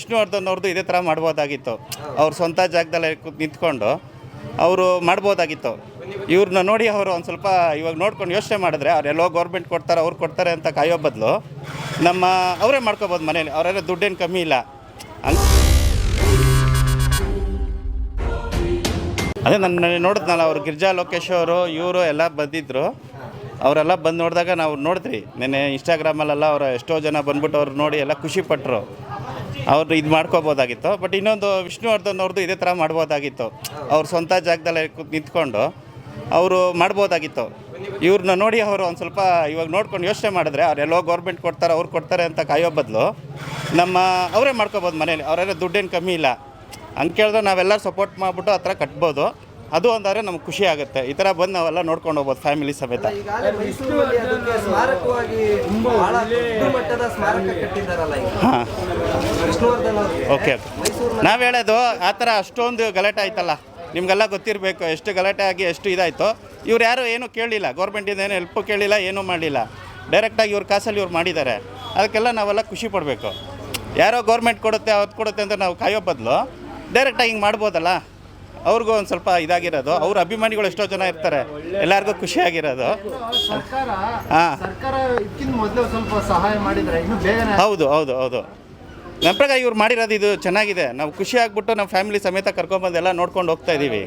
ವಿಷ್ಣುವರ್ಧನ್ ಅವ್ರದ್ದು ಇದೇ ಥರ ಮಾಡ್ಬೋದಾಗಿತ್ತು. ಅವ್ರ ಸ್ವಂತ ಜಾಗದಲ್ಲಿ ನಿಂತ್ಕೊಂಡು ಅವರು ಮಾಡ್ಬೋದಾಗಿತ್ತು. ಇವ್ರನ್ನ ನೋಡಿ ಅವರು ಒಂದು ಸ್ವಲ್ಪ ಇವಾಗ ನೋಡ್ಕೊಂಡು ಯೋಚನೆ ಮಾಡಿದ್ರೆ ಅವರೆಲ್ಲೋ ಗೌರ್ಮೆಂಟ್ ಕೊಡ್ತಾರೆ, ಅವ್ರು ಕೊಡ್ತಾರೆ ಅಂತ ಕಾಯೋ ಬದಲು ಅವರೇ ಮಾಡ್ಕೋಬೋದು ಮನೇಲಿ. ಅವರೆಲ್ಲ ದುಡ್ಡೇನು ಕಮ್ಮಿ ಇಲ್ಲ. ಅದೇ ನನ್ನ ನೋಡಿದ್ನಲ್ಲ, ಅವರು ಗಿರಿಜಾ ಲೋಕೇಶ್ ಅವರು ಇವರು ಎಲ್ಲ ಬಂದಿದ್ದರು. ಅವರೆಲ್ಲ ಬಂದು ನೋಡಿದಾಗ ನಾವು ನೋಡಿದ್ರಿ ನೆನ್ನೆ ಇನ್ಸ್ಟಾಗ್ರಾಮಲ್ಲೆಲ್ಲ ಅವರು ಎಷ್ಟೋ ಜನ ಬಂದ್ಬಿಟ್ಟು ಅವ್ರು ನೋಡಿ ಎಲ್ಲ ಖುಷಿಪಟ್ಟರು. ಅವ್ರು ಇದು ಮಾಡ್ಕೋಬೋದಾಗಿತ್ತು. ಬಟ್ ಇನ್ನೊಂದು ವಿಷ್ಣುವರ್ಧನ್ ಅವ್ರದ್ದು ಇದೇ ಥರ ಮಾಡ್ಬೋದಾಗಿತ್ತು. ಅವ್ರ ಸ್ವಂತ ಜಾಗದಲ್ಲಿ ನಿಂತ್ಕೊಂಡು ಅವರು ಮಾಡ್ಬೋದಾಗಿತ್ತು. ಇವ್ರನ್ನ ನೋಡಿ ಅವರು ಒಂದು ಸ್ವಲ್ಪ ಇವಾಗ ನೋಡ್ಕೊಂಡು ಯೋಚನೆ ಮಾಡಿದ್ರೆ ಅವರೆಲ್ಲೋ ಗೌರ್ಮೆಂಟ್ ಕೊಡ್ತಾರೆ, ಅವ್ರು ಕೊಡ್ತಾರೆ ಅಂತ ಕಾಯೋ ಬದಲು ಅವರೇ ಮಾಡ್ಕೋಬೋದು ಮನೇಲಿ. ಅವರೆಲ್ಲ ದುಡ್ಡೇನು ಕಮ್ಮಿ ಇಲ್ಲ. ಹಂಗೆ ಕೇಳಿದ್ರೆ ನಾವೆಲ್ಲರೂ ಸಪೋರ್ಟ್ ಮಾಡಿಬಿಟ್ಟು ಆ ಥರ ಕಟ್ಬೋದು. ಅದು ಒಂದಾದ್ರೆ ನಮ್ಗೆ ಖುಷಿ ಆಗುತ್ತೆ. ಈ ಥರ ಬಂದು ನಾವೆಲ್ಲ ನೋಡ್ಕೊಂಡು ಹೋಗ್ಬೋದು ಫ್ಯಾಮಿಲಿ ಸಮೇತ. ಹಾಂ, ಓಕೆ. ನಾವು ಹೇಳೋದು ಆ ಥರ ಅಷ್ಟೊಂದು ಗಲಾಟೆ ಆಯ್ತಲ್ಲ, ನಿಮಗೆಲ್ಲ ಗೊತ್ತಿರಬೇಕು ಎಷ್ಟು ಗಲಾಟೆ ಆಗಿ ಎಷ್ಟು ಇದಾಯಿತು. ಇವ್ರು ಯಾರು ಏನೂ ಕೇಳಲಿಲ್ಲ, ಗೌರ್ಮೆಂಟಿಂದ ಏನು ಹೆಲ್ಪು ಕೇಳಿಲ್ಲ, ಏನೂ ಮಾಡಲಿಲ್ಲ. ಡೈರೆಕ್ಟಾಗಿ ಇವ್ರ ಕಾಸಲ್ಲಿ ಇವ್ರು ಮಾಡಿದ್ದಾರೆ. ಅದಕ್ಕೆಲ್ಲ ನಾವೆಲ್ಲ ಖುಷಿ ಪಡಬೇಕು. ಯಾರೋ ಗೌರ್ಮೆಂಟ್ ಕೊಡುತ್ತೆ ಅದು ಕೊಡುತ್ತೆ ಅಂತ ನಾವು ಕಾಯೋ ಬದಲು ಡೈರೆಕ್ಟಾಗಿ ಹಿಂಗೆ ಮಾಡ್ಬೋದಲ್ಲ. ಅವ್ರಿಗೂ ಒಂದು ಸ್ವಲ್ಪ ಇದಾಗಿರೋದು, ಅವ್ರ ಅಭಿಮಾನಿಗಳು ಎಷ್ಟೋ ಜನ ಇರ್ತಾರೆ, ಎಲ್ಲರಿಗೂ ಖುಷಿಯಾಗಿರೋದು. ಹೌದು ಹೌದು ಹೌದು. ನಮ್ಮ ಪ್ರಕಾರ ಇವ್ರು ಮಾಡಿರೋದು ಇದು ಚೆನ್ನಾಗಿದೆ. ನಾವು ಖುಷಿ ಆಗ್ಬಿಟ್ಟು ನಮ್ಮ ಫ್ಯಾಮಿಲಿ ಸಮೇತ ಕರ್ಕೊಂಡ್ಬಂದು ಎಲ್ಲ ನೋಡ್ಕೊಂಡು ಹೋಗ್ತಾ ಇದ್ದೀವಿ.